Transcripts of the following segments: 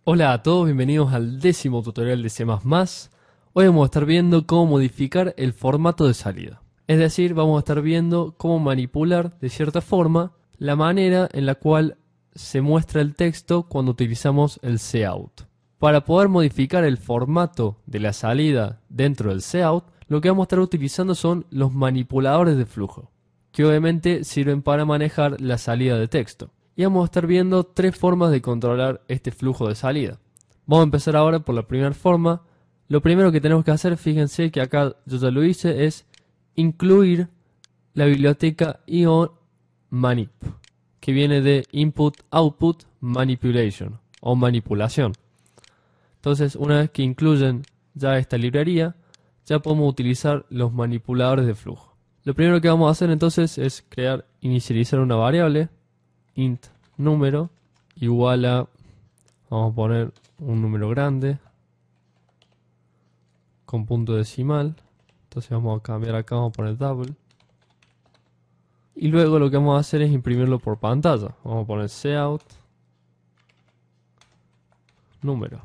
Hola a todos, bienvenidos al 10º tutorial de C++. Hoy vamos a estar viendo cómo modificar el formato de salida. Es decir, vamos a estar viendo cómo manipular de cierta forma la manera en la cual se muestra el texto cuando utilizamos el cout. Para poder modificar el formato de la salida dentro del cout, lo que vamos a estar utilizando son los manipuladores de flujo, que obviamente sirven para manejar la salida de texto. Y vamos a estar viendo tres formas de controlar este flujo de salida. Vamos a empezar ahora por la primera forma. Lo primero que tenemos que hacer, fíjense que acá yo ya lo hice, es incluir la biblioteca io-manip, que viene de Input-Output Manipulation o manipulación. Entonces, una vez que incluyen ya esta librería, ya podemos utilizar los manipuladores de flujo. Lo primero que vamos a hacer entonces es inicializar una variable int número igual a, vamos a poner un número grande con punto decimal. Entonces vamos a cambiar acá, vamos a poner double. Y luego lo que vamos a hacer es imprimirlo por pantalla. Vamos a poner cout número.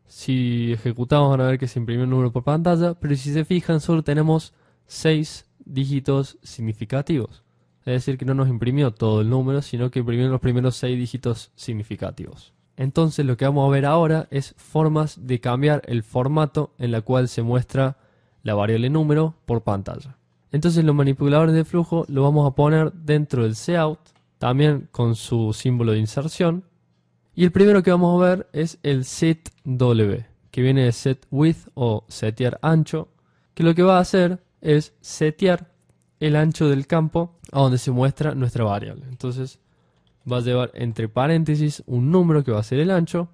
Si ejecutamos van a ver que se imprimió el número por pantalla, pero si se fijan solo tenemos 6 dígitos significativos. Es decir, que no nos imprimió todo el número, sino que imprimió los primeros 6 dígitos significativos. Entonces lo que vamos a ver ahora es formas de cambiar el formato en la cual se muestra la variable número por pantalla. Entonces los manipuladores de flujo lo vamos a poner dentro del cout, también con su símbolo de inserción. Y el primero que vamos a ver es el setW, que viene de set width o setear ancho, que lo que va a hacer es setear el ancho del campo a donde se muestra nuestra variable. Entonces va a llevar entre paréntesis un número que va a ser el ancho,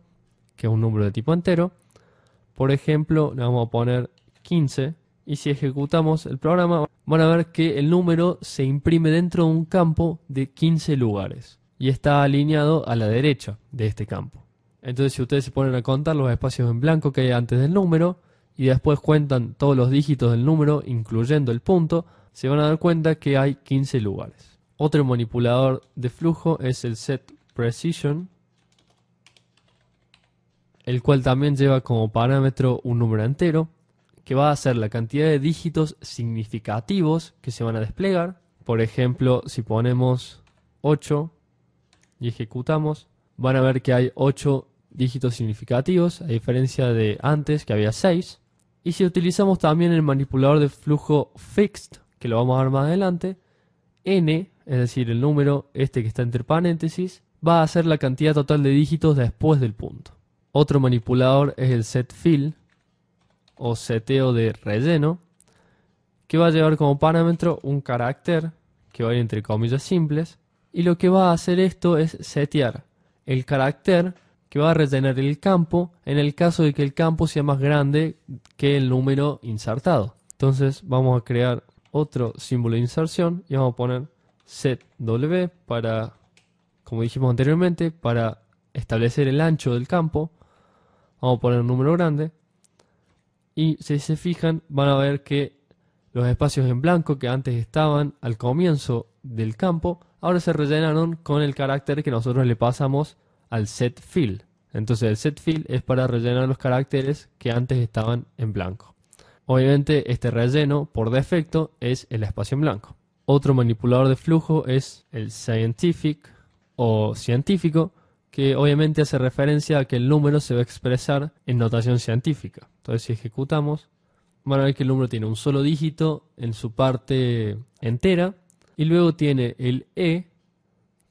que es un número de tipo entero. Por ejemplo, le vamos a poner 15 y si ejecutamos el programa van a ver que el número se imprime dentro de un campo de 15 lugares y está alineado a la derecha de este campo. Entonces si ustedes se ponen a contar los espacios en blanco que hay antes del número y después cuentan todos los dígitos del número incluyendo el punto, se van a dar cuenta que hay 15 lugares. Otro manipulador de flujo es el setPrecision, el cual también lleva como parámetro un número entero, que va a ser la cantidad de dígitos significativos que se van a desplegar. Por ejemplo, si ponemos 8 y ejecutamos, van a ver que hay 8 dígitos significativos, a diferencia de antes que había 6. Y si utilizamos también el manipulador de flujo fixed, que lo vamos a ver más adelante, n, es decir, el número este que está entre paréntesis, va a ser la cantidad total de dígitos después del punto. Otro manipulador es el setFill, o seteo de relleno, que va a llevar como parámetro un carácter, que va a ir entre comillas simples, y lo que va a hacer esto es setear el carácter que va a rellenar el campo en el caso de que el campo sea más grande que el número insertado. Entonces vamos a crear otro símbolo de inserción y vamos a poner setW para, como dijimos anteriormente, para establecer el ancho del campo. Vamos a poner un número grande y si se fijan van a ver que los espacios en blanco que antes estaban al comienzo del campo ahora se rellenaron con el carácter que nosotros le pasamos al setFill. Entonces el setFill es para rellenar los caracteres que antes estaban en blanco. Obviamente este relleno por defecto es el espacio en blanco. Otro manipulador de flujo es el scientific o científico, que obviamente hace referencia a que el número se va a expresar en notación científica. Entonces si ejecutamos, van a ver que el número tiene un solo dígito en su parte entera y luego tiene el e,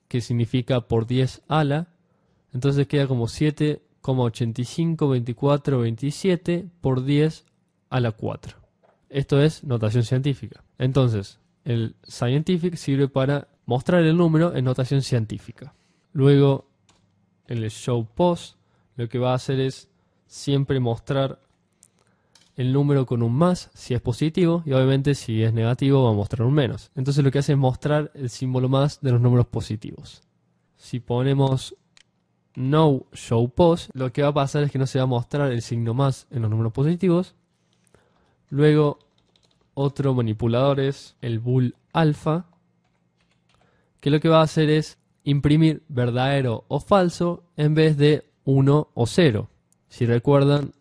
que significa por 10 ala, entonces queda como 7,852427 por 10 a la 4. Esto es notación científica. Entonces, el scientific sirve para mostrar el número en notación científica. Luego, el showPost lo que va a hacer es siempre mostrar el número con un más si es positivo y obviamente si es negativo va a mostrar un menos. Entonces lo que hace es mostrar el símbolo más de los números positivos. Si ponemos no showPost, lo que va a pasar es que no se va a mostrar el signo más en los números positivos. Luego otro manipulador es el bool alpha, que lo que va a hacer es imprimir verdadero o falso en vez de 1 o 0. Si recuerdan,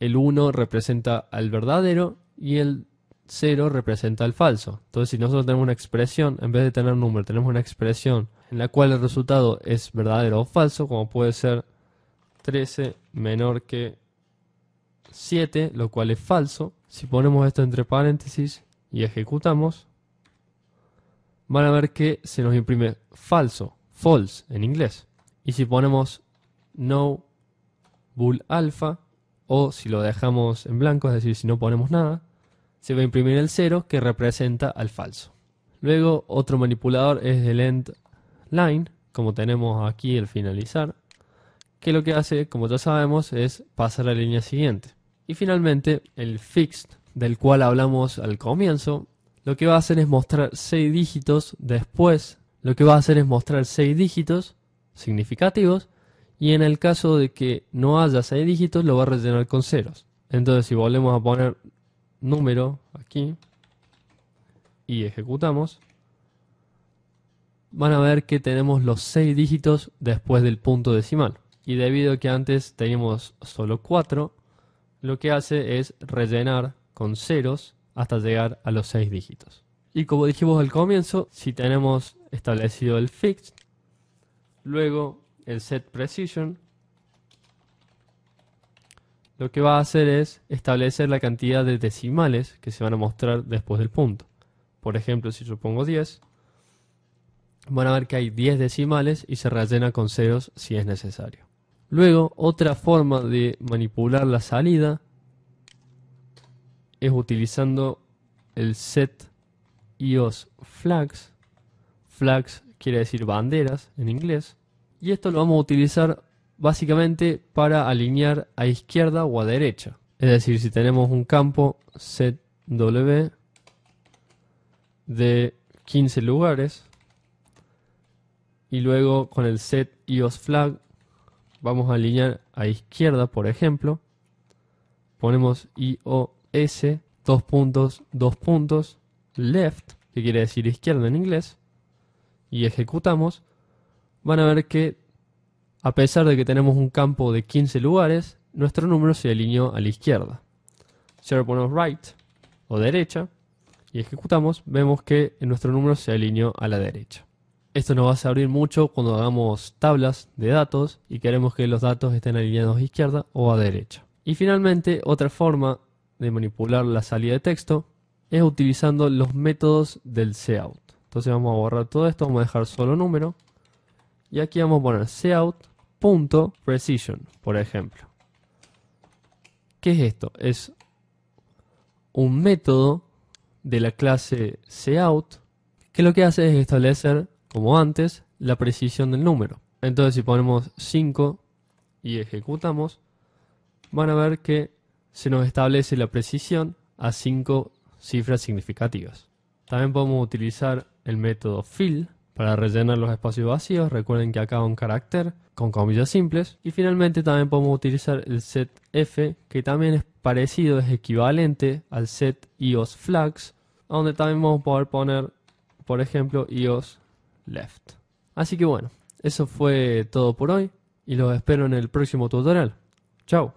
el 1 representa al verdadero y el 0 representa al falso. Entonces, si nosotros tenemos una expresión, en vez de tener un número, tenemos una expresión en la cual el resultado es verdadero o falso, como puede ser 13 menor que 7, lo cual es falso. Si ponemos esto entre paréntesis y ejecutamos, van a ver que se nos imprime falso, false en inglés. Y si ponemos no bool alpha, o si lo dejamos en blanco, es decir, si no ponemos nada, se va a imprimir el 0 que representa al falso. Luego, otro manipulador es el end line, como tenemos aquí el finalizar, que lo que hace, como ya sabemos, es pasar a la línea siguiente. Y finalmente, el fixed, del cual hablamos al comienzo, lo que va a hacer es mostrar 6 dígitos después. Lo que va a hacer es mostrar 6 dígitos significativos, y en el caso de que no haya 6 dígitos, lo va a rellenar con ceros. Entonces, si volvemos a poner número aquí y ejecutamos, van a ver que tenemos los 6 dígitos después del punto decimal. Y debido a que antes teníamos solo 4, lo que hace es rellenar con ceros hasta llegar a los 6 dígitos. Y como dijimos al comienzo, si tenemos establecido el fixed, luego el set precision, lo que va a hacer es establecer la cantidad de decimales que se van a mostrar después del punto. Por ejemplo, si yo pongo 10, van a ver que hay 10 decimales y se rellena con ceros si es necesario. Luego, otra forma de manipular la salida es utilizando el set EOS flags. Flags quiere decir banderas en inglés. Y esto lo vamos a utilizar básicamente para alinear a izquierda o a derecha. Es decir, si tenemos un campo set W de 15 lugares y luego con el set EOS flag vamos a alinear a izquierda, por ejemplo, ponemos IOS, 2 puntos, 2 puntos, left, que quiere decir izquierda en inglés, y ejecutamos, van a ver que a pesar de que tenemos un campo de 15 lugares, nuestro número se alineó a la izquierda. Si ahora ponemos right o derecha y ejecutamos, vemos que nuestro número se alineó a la derecha. Esto nos va a servir mucho cuando hagamos tablas de datos y queremos que los datos estén alineados a izquierda o a derecha. Y finalmente, otra forma de manipular la salida de texto es utilizando los métodos del cout. Entonces vamos a borrar todo esto, vamos a dejar solo número. Y aquí vamos a poner cout.precision, por ejemplo. ¿Qué es esto? Es un método de la clase cout que lo que hace es establecer, como antes, la precisión del número. Entonces si ponemos 5 y ejecutamos, van a ver que se nos establece la precisión a 5 cifras significativas. También podemos utilizar el método fill para rellenar los espacios vacíos. Recuerden que acá va un carácter con comillas simples. Y finalmente también podemos utilizar el setF, que también es parecido, es equivalente al set EOS flags, donde también vamos a poder poner, por ejemplo, EOS left. Así que bueno, eso fue todo por hoy y los espero en el próximo tutorial. Chao.